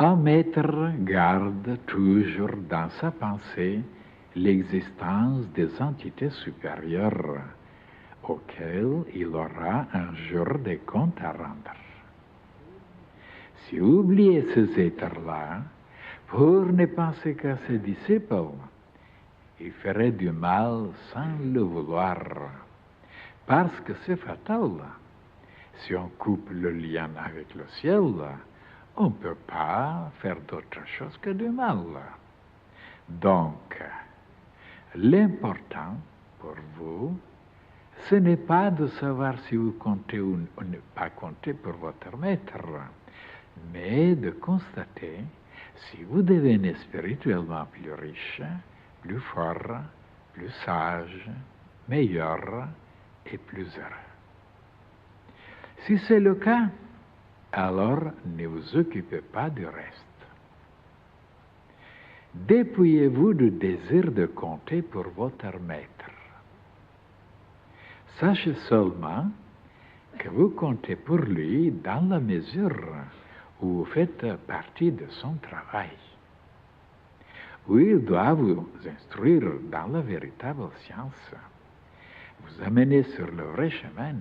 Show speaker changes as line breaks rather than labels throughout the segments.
Un maître garde toujours dans sa pensée l'existence des entités supérieures auxquelles il aura un jour des comptes à rendre. Si vous oubliez ces êtres-là pour ne penser qu'à ses disciples, il ferait du mal sans le vouloir, parce que c'est fatal. Si on coupe le lien avec le ciel, on ne peut pas faire d'autre chose que du mal. Donc, l'important pour vous, ce n'est pas de savoir si vous comptez ou ne pas compter pour votre maître, mais de constater si vous devenez spirituellement plus riche, plus fort, plus sage, meilleur et plus heureux. Si c'est le cas, alors ne vous occupez pas du reste. Dépouillez-vous du désir de compter pour votre maître. Sachez seulement que vous comptez pour lui dans la mesure où vous faites partie de son travail, où il doit vous instruire dans la véritable science, vous amener sur le vrai chemin,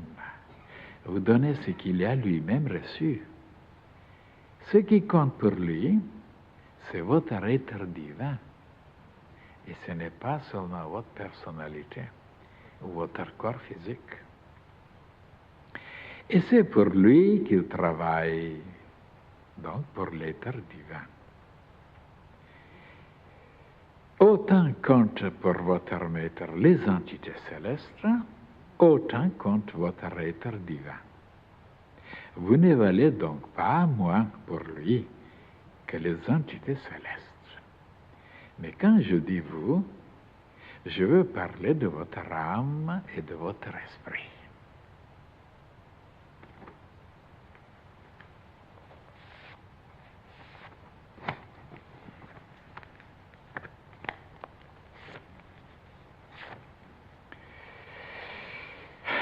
vous donner ce qu'il a lui-même reçu. Ce qui compte pour lui, c'est votre être divin. Et ce n'est pas seulement votre personnalité ou votre corps physique. Et c'est pour lui qu'il travaille, donc pour l'être divin. Autant compte pour votre maître les entités célestes, autant compte votre être divin. Vous ne valez donc pas moins pour lui que les entités célestes. Mais quand je dis vous, je veux parler de votre âme et de votre esprit.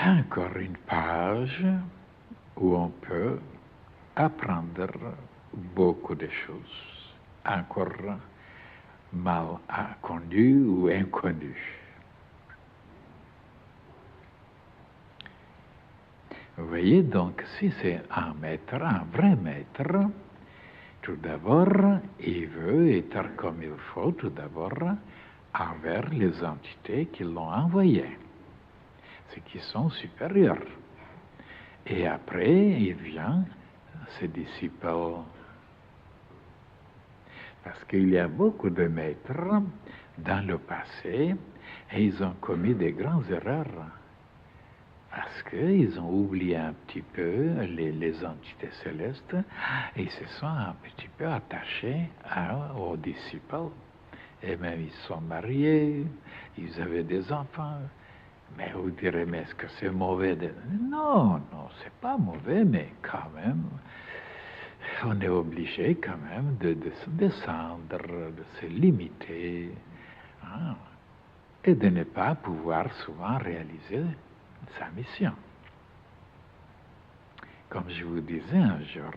Encore une page où on peut apprendre beaucoup de choses, encore mal connues ou inconnues. Vous voyez donc, si c'est un maître, un vrai maître, tout d'abord, il veut être comme il faut, tout d'abord, envers les entités qui l'ont envoyé, ceux qui sont supérieurs. Et après, il vient ses disciples. Parce qu'il y a beaucoup de maîtres dans le passé et ils ont commis des grandes erreurs. Parce qu'ils ont oublié un petit peu les entités célestes et ils se sont un petit peu attachés aux disciples. Et même ils sont mariés, ils avaient des enfants. Mais vous direz, mais est-ce que c'est mauvais? Non, non, c'est pas mauvais, mais quand même, on est obligé quand même de se descendre, de se limiter, hein, et de ne pas pouvoir souvent réaliser sa mission. Comme je vous disais un jour,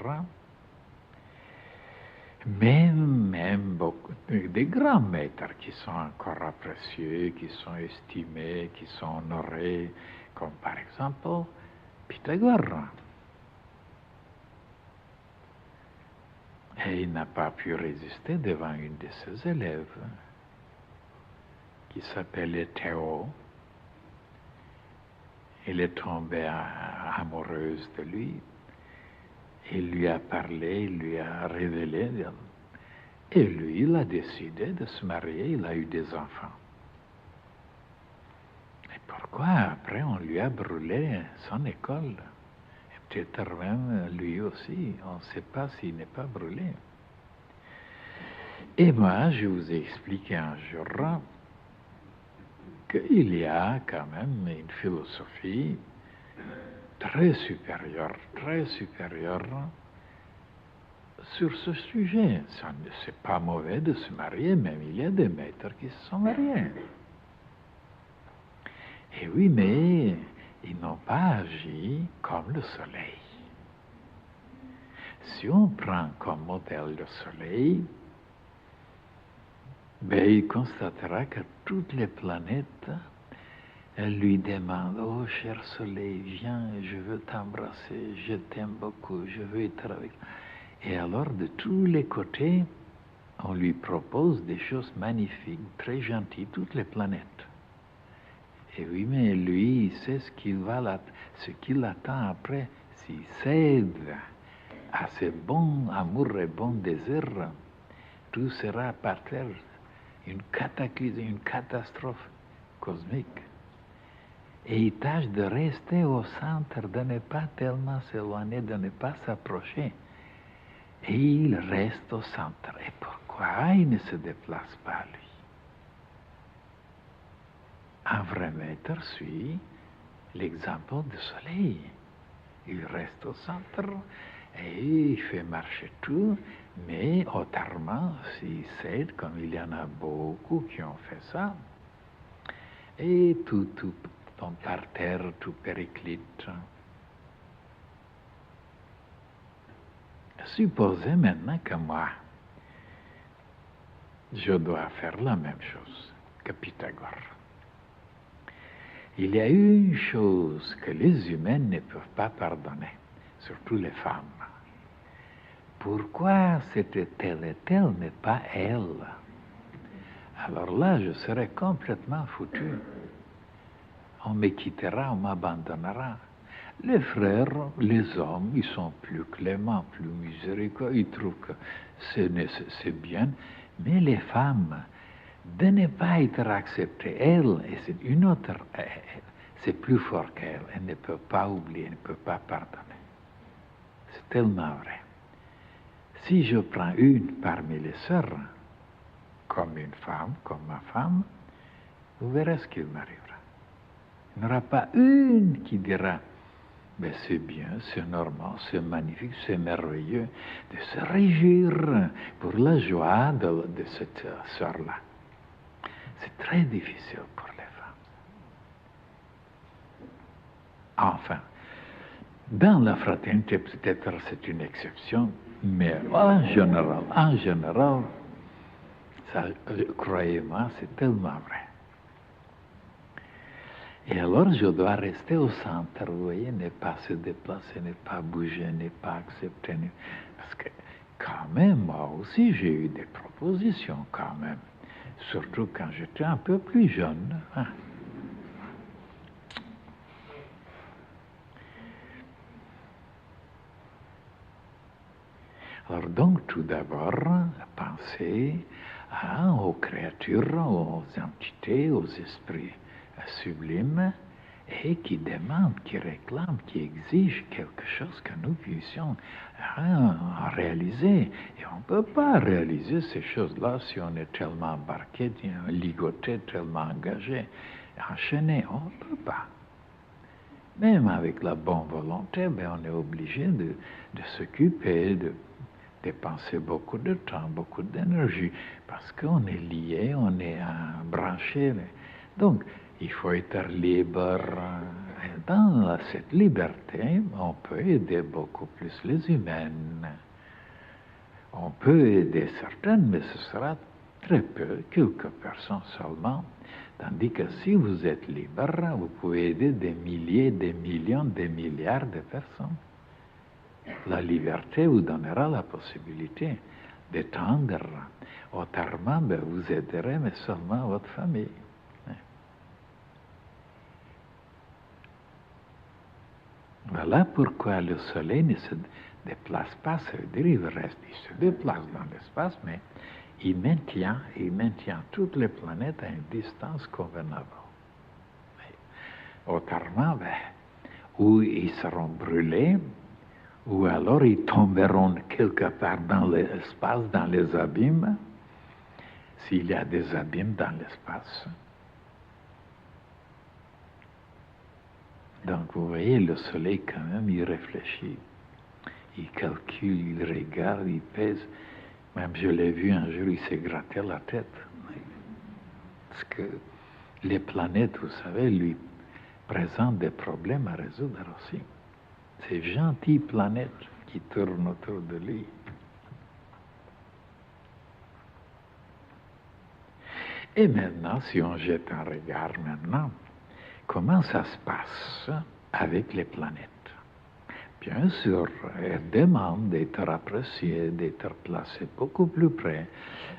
même beaucoup des grands maîtres qui sont encore appréciés, qui sont estimés, qui sont honorés, comme par exemple Pythagore. Et il n'a pas pu résister devant une de ses élèves, qui s'appelait Théo. Elle est tombée amoureuse de lui. Il lui a parlé, il lui a révélé. Et lui, il a décidé de se marier, il a eu des enfants. Et pourquoi après on lui a brûlé son école? Et peut-être même lui aussi, on ne sait pas s'il n'est pas brûlé. Et moi, je vous ai expliqué un jour qu'il y a quand même une philosophie très supérieure sur ce sujet. C'est pas mauvais de se marier, même il y a des maîtres qui se sont mariés. Et oui, mais ils n'ont pas agi comme le soleil. si on prend comme modèle le Soleil, ben, il constatera que toutes les planètes, elles lui demandent, oh cher Soleil, viens, je veux t'embrasser, je t'aime beaucoup, je veux être avec toi. Et alors, de tous les côtés, on lui propose des choses magnifiques, très gentilles, toutes les planètes. Et oui, mais lui, il sait ce qu'il attend après. S'il cède à ce bon amour et bon désir, tout sera par terre, une cataclysme, une catastrophe cosmique. Et il tâche de rester au centre, de ne pas tellement s'éloigner, de ne pas s'approcher. Et il reste au centre. Et pourquoi il ne se déplace pas, lui? Un vrai maître suit l'exemple du Soleil. Il reste au centre et il fait marcher tout, mais autrement, s'il cède, comme il y en a beaucoup qui ont fait ça, et tout tombe par terre, tout périclite. Supposez maintenant que moi, je dois faire la même chose que Pythagore. Il y a une chose que les humains ne peuvent pas pardonner, surtout les femmes. Pourquoi c'était telle et telle, mais pas elle? Alors là, je serais complètement foutu. On me quittera, on m'abandonnera. Les frères, les hommes, ils sont plus cléments, plus miséricordieux, ils trouvent que c'est bien. Mais les femmes, de ne pas être acceptées, elles, et c'est une autre, c'est plus fort qu'elles, elles ne peuvent pas oublier, elles ne peuvent pas pardonner. C'est tellement vrai. Si je prends une parmi les sœurs, comme une femme, comme ma femme, vous verrez ce qu'il m'arrivera. Il n'y aura pas une qui dira, mais c'est bien, c'est normal, c'est magnifique, c'est merveilleux, de se réjouir pour la joie de cette sœur-là. C'est très difficile pour les femmes. Enfin, dans la fraternité, peut-être c'est une exception, mais en général, ça, croyez-moi, c'est tellement vrai. Et alors, je dois rester au centre, vous voyez, ne pas se déplacer, ne pas bouger, ne pas accepter. Parce que, quand même, moi aussi, j'ai eu des propositions, quand même. Surtout quand j'étais un peu plus jeune. Hein. Alors, donc, tout d'abord, penser aux créatures, aux entités, aux esprits sublimes, et qui demandent, qui réclament, qui exigent quelque chose que nous puissions réaliser. Et on ne peut pas réaliser ces choses-là si on est tellement embarqué, ligoté, tellement engagé, enchaîné. On ne peut pas. Même avec la bonne volonté, ben, on est obligé de s'occuper, de dépenser beaucoup de temps, beaucoup d'énergie, parce qu'on est lié, on est branché. Donc, il faut être libre. Et dans cette liberté, on peut aider beaucoup plus les humaines. On peut aider certaines, mais ce sera très peu, quelques personnes seulement. Tandis que si vous êtes libre, vous pouvez aider des milliers, des millions, des milliards de personnes. La liberté vous donnera la possibilité d'étendre. Autrement, ben, vous aiderez, mais seulement votre famille. Voilà pourquoi le soleil ne se déplace pas, ça veut dire il reste, il se déplace dans l'espace, mais il maintient toutes les planètes à une distance convenable. Autrement, ben, ou ils seront brûlés, ou alors ils tomberont quelque part dans l'espace, dans les abîmes, s'il y a des abîmes dans l'espace. Donc, vous voyez, le soleil, quand même, il réfléchit, il calcule, il regarde, il pèse. Même je l'ai vu un jour, il s'est gratté la tête. Parce que les planètes, vous savez, lui présentent des problèmes à résoudre aussi. Ces gentilles planètes qui tournent autour de lui. Et maintenant, si on jette un regard maintenant, comment ça se passe avec les planètes? Bien sûr, elles demandent d'être appréciées, d'être placées beaucoup plus près,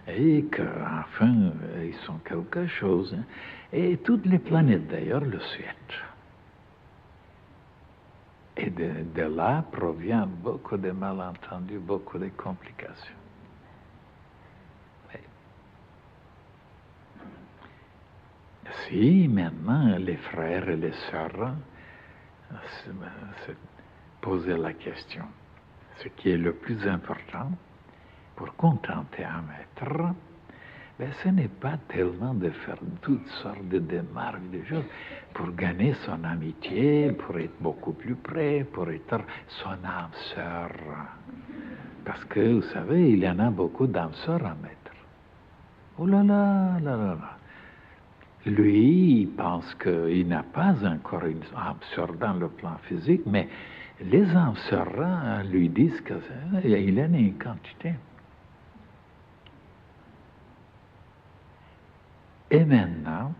et qu'enfin, ils sont quelque chose. Et toutes les planètes, d'ailleurs, le souhaitent. Et de là provient beaucoup de malentendus, beaucoup de complications. Si maintenant les frères et les sœurs se poser la question, ce qui est le plus important pour contenter un maître, ben, ce n'est pas tellement de faire toutes sortes de démarches, de choses, pour gagner son amitié, pour être beaucoup plus près, pour être son âme sœur. Parce que, vous savez, il y en a beaucoup d'âmes sœurs à maître. Oh là là, là là là. Lui, il pense qu'il n'a pas encore une âme sœur dans le plan physique, mais les âmes sœurs lui disent qu'il en a une quantité. Et maintenant,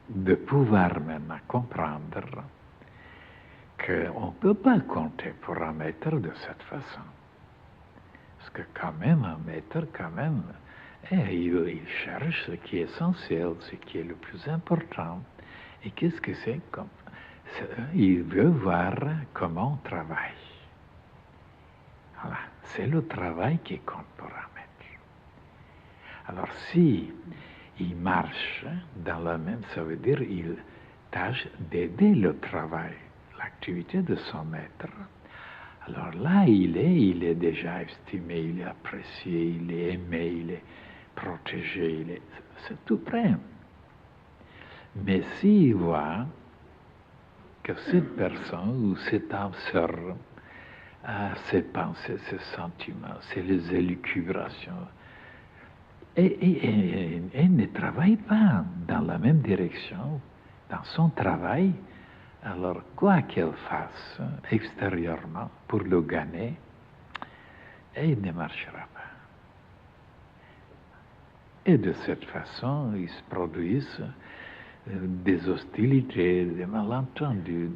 de pouvoir maintenant comprendre qu'on ne peut pas compter pour un maître de cette façon. Parce que quand même, un maître, quand même, il cherche ce qui est essentiel, ce qui est le plus important. Et qu'est-ce que c'est? Il veut voir comment on travaille. Voilà, c'est le travail qui compte pour un maître. Alors si il marche dans la même, ça veut dire il tâche d'aider le travail, l'activité de son maître. Alors là, il est déjà estimé, il est apprécié, il est aimé, il est protégé, c'est tout près. Mais s'il voit que cette personne ou cette âme sœur a ses pensées, ses sentiments, ses élucubrations, et ne travaille pas dans la même direction, dans son travail, alors quoi qu'elle fasse extérieurement pour le gagner, il ne marchera pas. Et de cette façon, il se produisent des hostilités, des malentendus,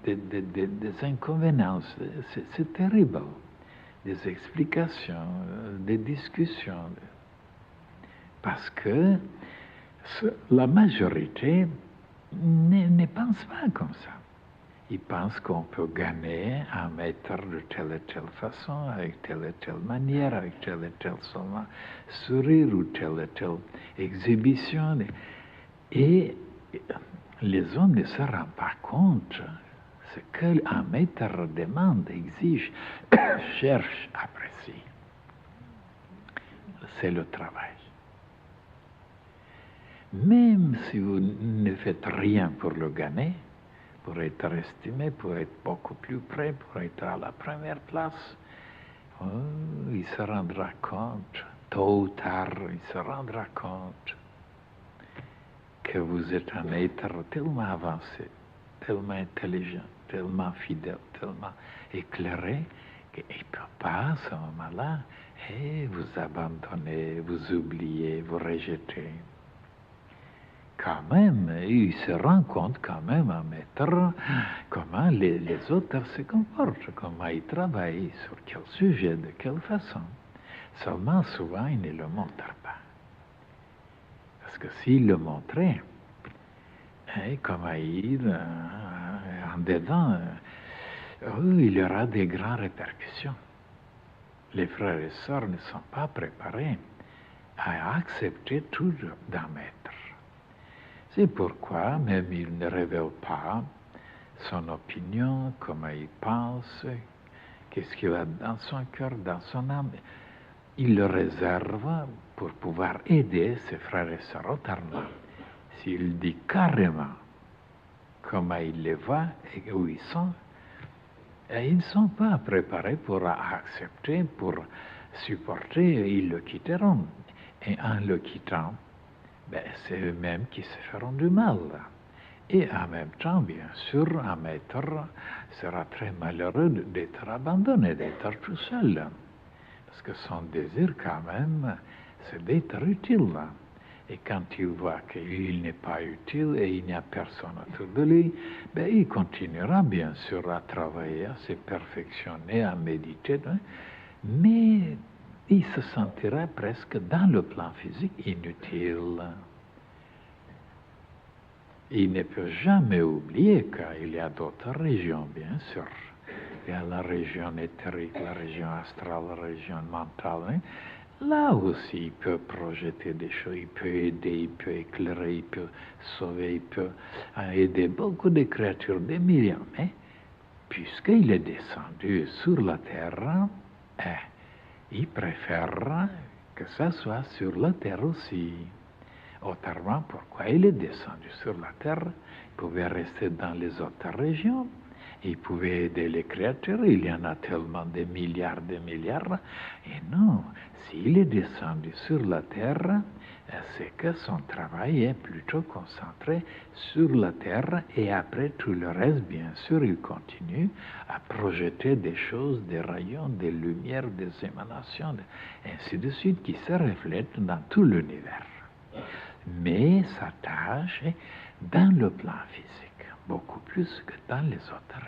des inconvéniences. C'est terrible. Des explications, des discussions. Parce que la majorité ne pense pas comme ça. Ils pensent qu'on peut gagner un maître de telle et telle façon, avec telle et telle manière, avec tel et tel sourire ou telle et telle exhibition. Et les hommes ne se rendent pas compte ce qu'un maître demande, exige, cherche, apprécie. C'est le travail. Même si vous ne faites rien pour le gagner, pour être estimé, pour être beaucoup plus près, pour être à la première place, il se rendra compte, tôt ou tard, il se rendra compte que vous êtes un être tellement avancé, tellement intelligent, tellement fidèle, tellement éclairé, qu'il ne peut pas, à ce moment-là, vous abandonner, vous oublier, vous rejeter. Quand même, il se rend compte quand même, un maître, comment les autres se comportent, comment ils travaillent, sur quel sujet, de quelle façon. Seulement, souvent, il ne le montre pas. Parce que s'il le montrait, comment il, en dedans, il y aura des grandes répercussions. Les frères et sœurs ne sont pas préparés à accepter tout d'un maître. C'est pourquoi même il ne révèle pas son opinion, comment il pense, qu'est-ce qu'il a dans son cœur, dans son âme. Il le réserve pour pouvoir aider ses frères et sœurs autrement. S'il dit carrément comment il les voit et où ils sont, ils ne sont pas préparés pour accepter, pour supporter, ils le quitteront. Et en le quittant, c'est eux-mêmes qui se feront du mal. Et en même temps, bien sûr, un maître sera très malheureux d'être abandonné, d'être tout seul. Parce que son désir, quand même, c'est d'être utile. Et quand il voit qu'il n'est pas utile et il n'y a personne autour de lui, ben, il continuera bien sûr à travailler, à se perfectionner, à méditer, hein, mais il se sentira presque dans le plan physique inutile. Il ne peut jamais oublier qu'il y a d'autres régions, bien sûr. Il y a la région éthérique, la région astrale, la région mentale. Hein. Là aussi, il peut projeter des choses, il peut aider, il peut éclairer, il peut sauver, il peut aider beaucoup de créatures, des millions. Mais puisqu'il est descendu sur la terre, il préfère que ça soit sur la terre aussi. Autrement, pourquoi il est descendu sur la terre? Il pouvait rester dans les autres régions. Il pouvait aider les créatures. Il y en a tellement de milliards. Et non, s'il est descendu sur la terre, c'est que son travail est plutôt concentré sur la terre. Et après tout le reste, bien sûr, il continue à projeter des choses, des rayons, des lumières, des émanations, ainsi de suite, qui se reflètent dans tout l'univers. Mais sa tâche est dans le plan physique, beaucoup plus que dans les autres